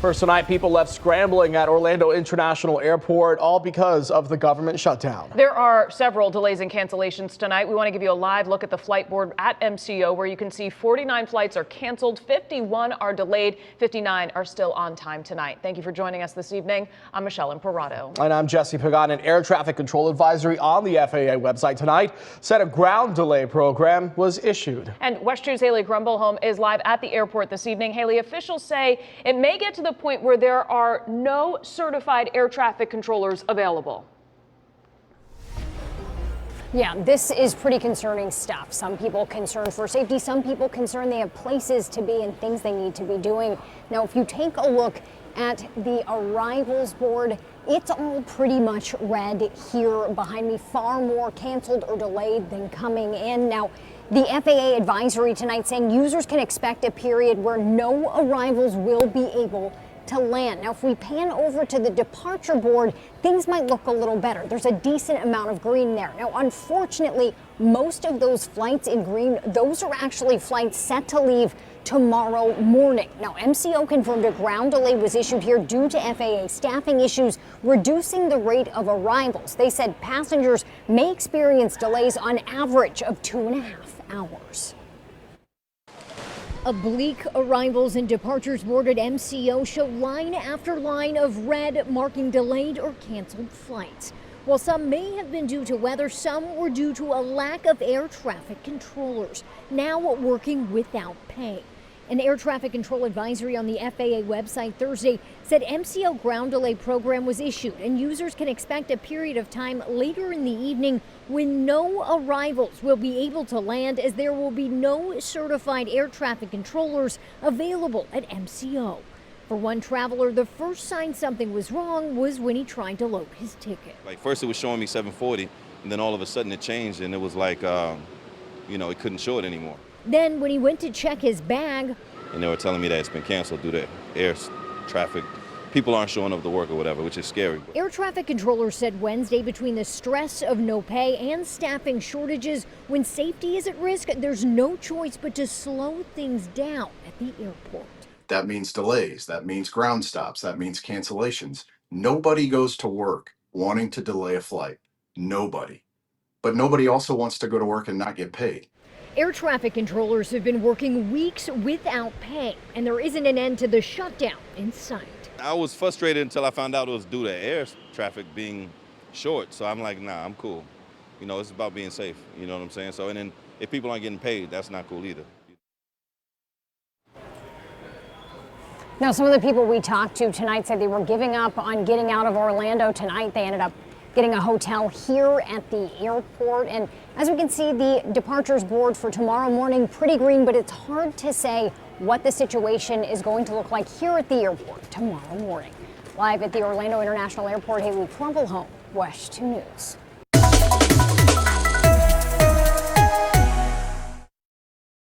First tonight, people left scrambling at Orlando International Airport, all because of the government shutdown. There are several delays and cancellations tonight. We want to give you a live look at the flight board at MCO, where you can see 49 flights are canceled, 51 are delayed, 59 are still on time tonight. Thank you for joining us this evening. I'm Michelle Imparato. And I'm Jesse Pagan. An air traffic control advisory on the FAA website tonight said a ground delay program was issued. And West 2's Haley Grumblehome is live at the airport this evening. Haley, officials say it may get to the point where there are no certified air traffic controllers available. Yeah, this is pretty concerning stuff. Some people concerned for safety, some people concerned they have places to be and things they need to be doing. Now, if you take a look at the arrivals board, it's all pretty much red here behind me. Far more canceled or delayed than coming in. Now, the FAA advisory tonight saying users can expect a period where no arrivals will be able to land. Now, if we pan over to the departure board, things might look a little better. There's a decent amount of green there. Now, unfortunately, most of those flights in green, those are actually flights set to leave tomorrow morning. Now, MCO confirmed a ground delay was issued here due to FAA staffing issues, reducing the rate of arrivals. They said passengers may experience delays on average of 2.5 hours. A bleak arrivals and departures board at MCO show line after line of red marking delayed or canceled flights. While some may have been due to weather, some were due to a lack of air traffic controllers, now working without pay. An air traffic control advisory on the FAA website Thursday said MCO ground delay program was issued and users can expect a period of time later in the evening when no arrivals will be able to land, as there will be no certified air traffic controllers available at MCO. For one traveler, the first sign something was wrong was when he tried to load his ticket. Like first it was showing me 740, and then all of a sudden it changed and it was like, it couldn't show it anymore. Then when he went to check his bag, and they were telling me that it's been canceled due to air traffic. People aren't showing up to work or whatever, which is scary. Air traffic controllers said Wednesday between the stress of no pay and staffing shortages, when safety is at risk, there's no choice but to slow things down at the airport. That means delays, that means ground stops, that means cancellations. Nobody goes to work wanting to delay a flight. Nobody. But nobody also wants to go to work and not get paid. Air traffic controllers have been working weeks without pay, and there isn't an end to the shutdown in sight. I was frustrated until I found out it was due to air traffic being short. So I'm like, nah, I'm cool. It's about being safe. You know what I'm saying? So, and then if people aren't getting paid, that's not cool either. Now, some of the people we talked to tonight said they were giving up on getting out of Orlando tonight. They ended up getting a hotel here at the airport. And as we can see, the departures board for tomorrow morning, pretty green, but it's hard to say what the situation is going to look like here at the airport tomorrow morning. Live at the Orlando International Airport, Haley Grumblehome, West 2 News.